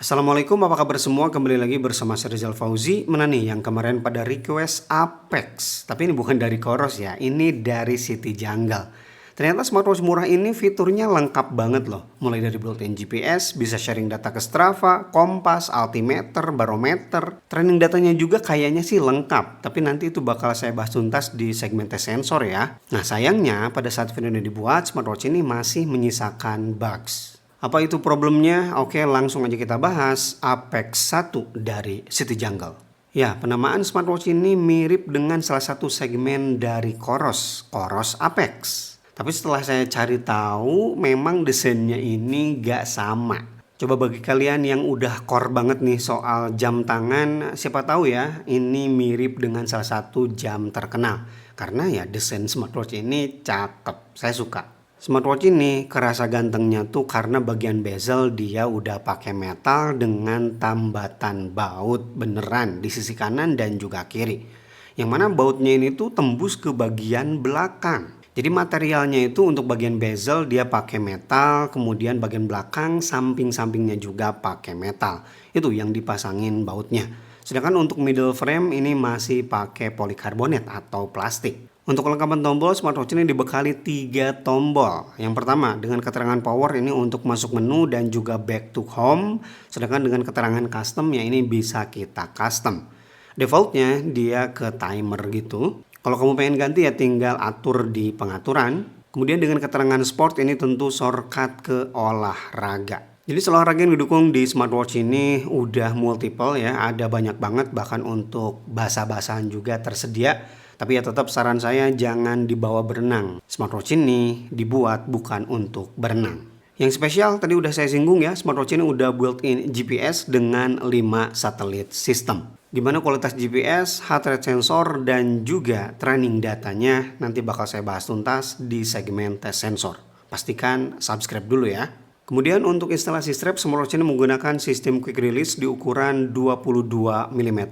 Assalamualaikum, apa kabar semua? Kembali lagi bersama saya Rizal Fauzi. Mana nih yang kemarin pada request Apex? Tapi ini bukan dari Koros ya, ini dari City Jungle. Ternyata smartwatch murah ini fiturnya lengkap banget loh. Mulai dari built-in GPS, bisa sharing data ke Strava, kompas, altimeter, barometer. Training datanya juga kayaknya sih lengkap. Tapi nanti itu bakal saya bahas tuntas di segmen tes sensor ya. Nah sayangnya pada saat video ini dibuat, smartwatch ini masih menyisakan bugs. Apa itu problemnya? Oke, langsung aja kita bahas Apex 1 dari City Jungle. Ya, penamaan smartwatch ini mirip dengan salah satu segmen dari Koros Apex. Tapi setelah saya cari tahu, memang desainnya ini gak sama. Coba bagi kalian yang udah core banget nih soal jam tangan, siapa tahu ya ini mirip dengan salah satu jam terkenal. Karena ya desain smartwatch ini cakep, saya suka. Smartwatch ini kerasa gantengnya tuh karena bagian bezel dia udah pakai metal dengan tambatan baut beneran di sisi kanan dan juga kiri. Yang mana bautnya ini tuh tembus ke bagian belakang. Jadi materialnya itu untuk bagian bezel dia pakai metal, kemudian bagian belakang samping-sampingnya juga pakai metal. Itu yang dipasangin bautnya. Sedangkan untuk middle frame ini masih pakai polikarbonat atau plastik. Untuk kelengkapan tombol, smartwatch ini dibekali 3 tombol. Yang pertama dengan keterangan power ini untuk masuk menu dan juga back to home. Sedangkan dengan keterangan custom ya ini bisa kita custom. Defaultnya dia ke timer gitu. Kalau kamu pengen ganti ya tinggal atur di pengaturan. Kemudian dengan keterangan sport ini tentu shortcut ke olahraga. Jadi olahraga yang didukung di smartwatch ini udah multiple ya, ada banyak banget bahkan untuk basah-basahan juga tersedia. Tapi ya tetap saran saya jangan dibawa berenang. Smartwatch ini dibuat bukan untuk berenang. Yang spesial tadi udah saya singgung ya, smartwatch ini udah built-in GPS dengan 5 satelit system. Gimana kualitas GPS, heart rate sensor, dan juga training datanya nanti bakal saya bahas tuntas di segmen tes sensor. Pastikan subscribe dulu ya. Kemudian untuk instalasi strap, smartwatch ini menggunakan sistem quick release di ukuran 22 mm.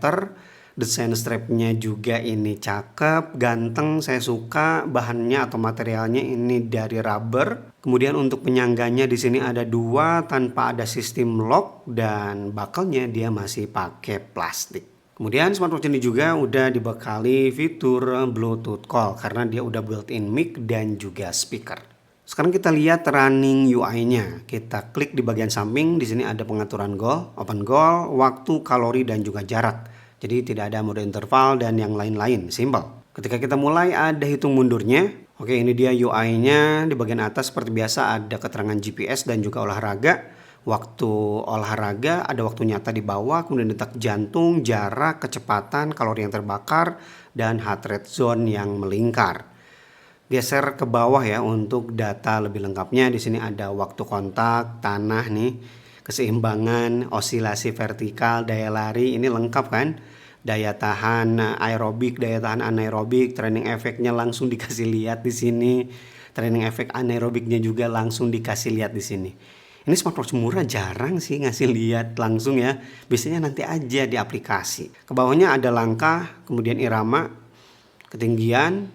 Desain strapnya juga ini cakep, ganteng, saya suka. Bahannya atau materialnya ini dari rubber. Kemudian untuk penyangganya di sini ada 2 tanpa ada sistem lock dan bakalnya dia masih pakai plastik. Kemudian smartwatch ini juga udah dibekali fitur Bluetooth call karena dia udah built-in mic dan juga speaker. Sekarang kita lihat running UI-nya. Kita klik di bagian samping, di sini ada pengaturan goal, open goal, waktu, kalori dan juga jarak. Jadi tidak ada mode interval dan yang lain-lain, simple. Ketika kita mulai ada hitung mundurnya. Oke, ini dia UI-nya. Di bagian atas seperti biasa ada keterangan GPS dan juga olahraga. Waktu olahraga ada waktu nyata di bawah, kemudian detak jantung, jarak, kecepatan, kalori yang terbakar, dan heart rate zone yang melingkar. Geser ke bawah ya untuk data lebih lengkapnya. Di sini ada waktu kontak, tanah nih, keseimbangan, osilasi vertikal, daya lari, ini lengkap kan? Daya tahan aerobik, daya tahan anaerobik, training efeknya langsung dikasih lihat di sini. Training efek anaerobiknya juga langsung dikasih lihat di sini. Ini smartwatch murah jarang sih ngasih lihat langsung ya. Biasanya nanti aja di aplikasi. Ke bawahnya ada langkah, kemudian irama, ketinggian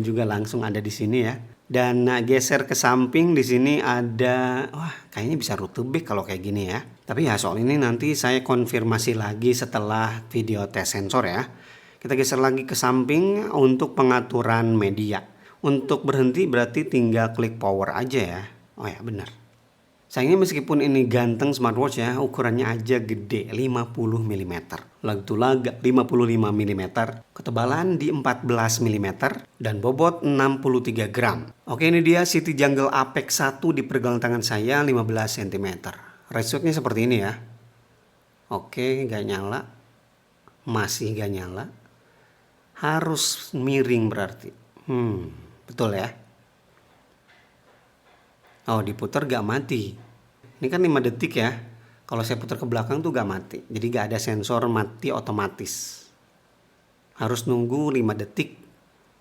juga langsung ada di sini ya. Dan geser ke samping di sini ada, wah kayaknya bisa rute back kalau kayak gini ya. Tapi ya soal ini nanti saya konfirmasi lagi setelah video tes sensor ya. Kita geser lagi ke samping untuk pengaturan media. Untuk berhenti berarti tinggal klik power aja ya. Oh ya benar. Sayangnya meskipun ini ganteng smartwatch ya, ukurannya aja gede 50 mm. Lag-to-lag 55 mm, ketebalan di 14 mm, dan bobot 63 gram. Oke, ini dia City Jungle Apex 1 di pergelangan tangan saya 15 cm. Ratio-nya seperti ini ya. Oke, gak nyala. Masih gak nyala. Harus miring berarti. Betul ya. Oh, diputar gak mati. Ini kan 5 detik ya. Kalau saya putar ke belakang tuh gak mati. Jadi gak ada sensor mati otomatis. Harus nunggu 5 detik.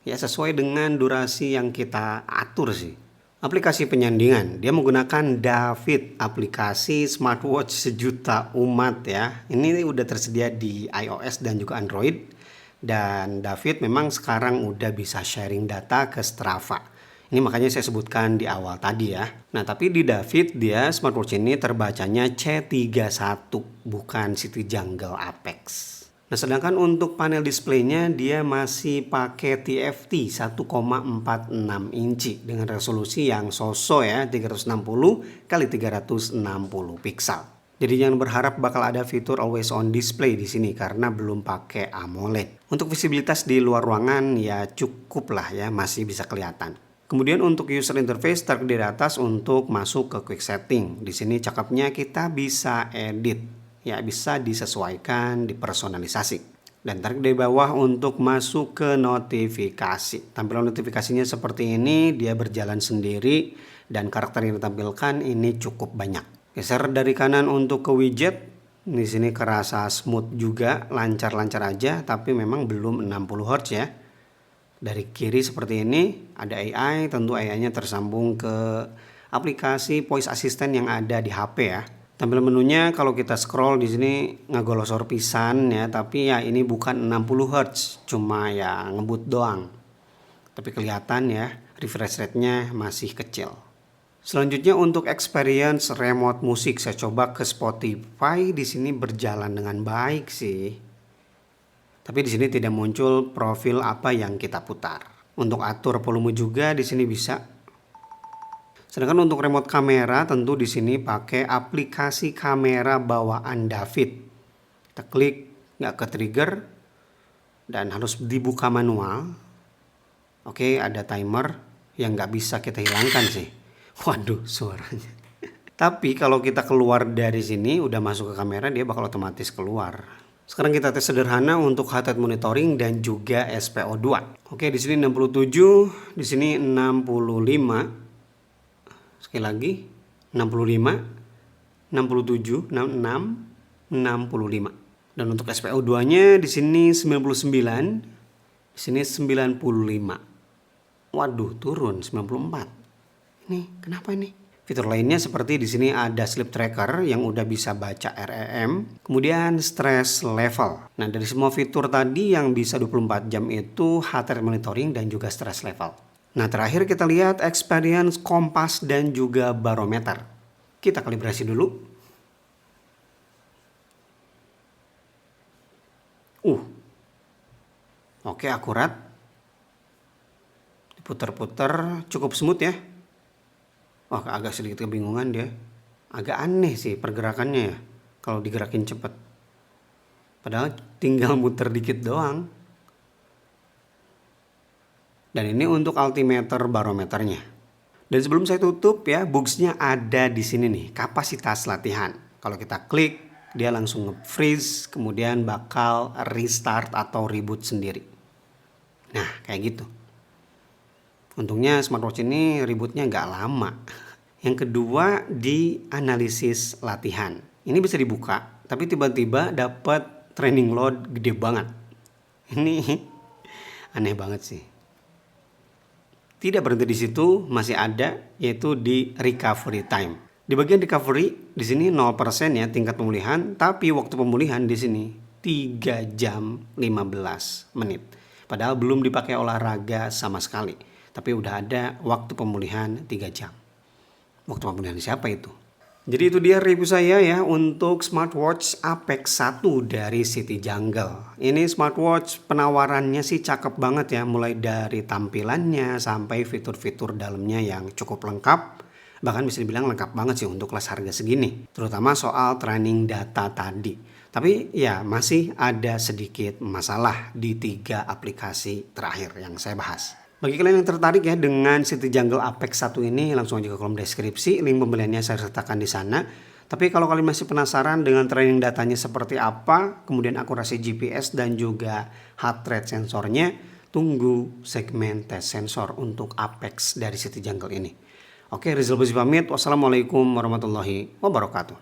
Ya sesuai dengan durasi yang kita atur sih. Aplikasi penyandingan. Dia menggunakan David, aplikasi smartwatch sejuta umat ya. Ini udah tersedia di iOS dan juga Android. Dan David memang sekarang udah bisa sharing data ke Strava. Ini makanya saya sebutkan di awal tadi ya. Nah, tapi di David dia smartwatch ini terbacanya C31, bukan City Jungle Apex. Nah, sedangkan untuk panel displaynya dia masih pakai TFT 1,46 inci dengan resolusi yang so-so ya, 360 kali 360 piksel. Jadi jangan berharap bakal ada fitur always on display di sini karena belum pakai AMOLED. Untuk visibilitas di luar ruangan ya cukup lah ya, masih bisa kelihatan. Kemudian untuk user interface terdiri di atas untuk masuk ke quick setting. Di sini cakepnya kita bisa edit. Ya, bisa disesuaikan, dipersonalisasi. Dan tarik dari bawah untuk masuk ke notifikasi. Tampilan notifikasinya seperti ini, dia berjalan sendiri dan karakter yang ditampilkan ini cukup banyak. Geser dari kanan untuk ke widget. Di sini kerasa smooth juga, lancar-lancar aja, tapi memang belum 60 Hz ya. Dari kiri seperti ini ada AI, tentu AI-nya tersambung ke aplikasi voice assistant yang ada di HP ya. Tampilan menunya kalau kita scroll di sini ngagolosor pisan ya, tapi ya ini bukan 60 Hz, cuma ya ngebut doang. Tapi kelihatan ya, refresh rate-nya masih kecil. Selanjutnya untuk experience remote musik, saya coba ke Spotify, di sini berjalan dengan baik sih. Tapi di sini tidak muncul profil apa yang kita putar. Untuk atur volume juga di sini bisa. Sedangkan untuk remote kamera tentu di sini pakai aplikasi kamera bawaan David. Kita klik nggak ke trigger dan harus dibuka manual. Oke, ada timer yang nggak bisa kita hilangkan sih. Waduh, suaranya. Tapi kalau kita keluar dari sini udah masuk ke kamera, dia bakal otomatis keluar. Sekarang kita tes sederhana untuk heart rate monitoring dan juga SPO2. Oke, di sini 67, di sini 65. Sekali lagi 65, 67, 66, 65. Dan untuk SPO2 nya di sini 99, di sini 95. Waduh, turun 94. Ini kenapa ini? Fitur lainnya seperti di sini ada sleep tracker yang udah bisa baca REM, kemudian stress level. Nah, dari semua fitur tadi yang bisa 24 jam itu heart rate monitoring dan juga stress level. Nah, terakhir kita lihat experience kompas dan juga barometer. Kita kalibrasi dulu. Oke, akurat. Diputar-putar, cukup smooth ya. Wah, agak sedikit kebingungan dia. Agak aneh sih pergerakannya ya, kalau digerakin cepat. Padahal tinggal muter dikit doang. Dan ini untuk altimeter barometernya. Dan sebelum saya tutup ya, boxnya ada di sini nih, kapasitas latihan. Kalau kita klik, dia langsung nge-freeze, kemudian bakal restart atau reboot sendiri. Nah, kayak gitu. Untungnya smartwatch ini rebootnya nggak lama. Yang kedua, di analisis latihan. Ini bisa dibuka, tapi tiba-tiba dapat training load gede banget. Ini aneh banget sih. Tidak berhenti di situ, masih ada yaitu di recovery time. Di bagian recovery di sini 0% ya tingkat pemulihan, tapi waktu pemulihan di sini 3 jam 15 menit. Padahal belum dipakai olahraga sama sekali, tapi udah ada waktu pemulihan 3 jam. Waktu pemulihan siapa itu? Jadi itu dia review saya ya untuk smartwatch Apex 1 dari City Jungle. Ini smartwatch penawarannya sih cakep banget ya, mulai dari tampilannya sampai fitur-fitur dalamnya yang cukup lengkap. Bahkan bisa dibilang lengkap banget sih untuk kelas harga segini, terutama soal training data tadi. Tapi ya masih ada sedikit masalah di 3 aplikasi terakhir yang saya bahas. Bagi kalian yang tertarik ya dengan City Jungle Apex 1 ini, langsung aja ke kolom deskripsi, link pembeliannya saya sertakan di sana. Tapi kalau kalian masih penasaran dengan training datanya seperti apa, kemudian akurasi GPS dan juga heart rate sensornya, tunggu segmen tes sensor untuk Apex dari City Jungle ini. Oke, Rizal Buzzi pamit. Wassalamualaikum warahmatullahi wabarakatuh.